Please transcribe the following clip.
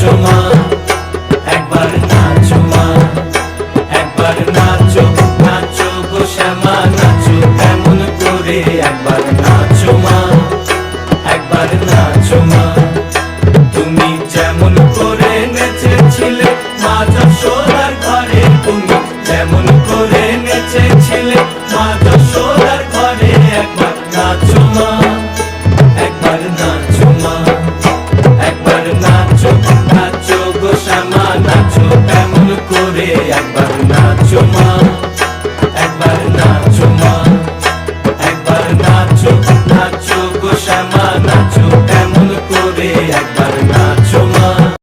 নাচো মা, একবার নাচো মা, একবার নাচো, নাচো গো শ্যামা নাচো কেমন করে, একবার নাচো মা, একবার নাচো মা। তুমি যেমন করে নেচেছিলে মা যশোদার ঘরে, তুমি যেমন করে নেচেছিলে মা যশোদার ঘরে, একবার নাচো মা, একবার নাচো মা, একবার নাচো, নাচো গো শ্যামা নাচো কেমন করে, একবার নাচো মা।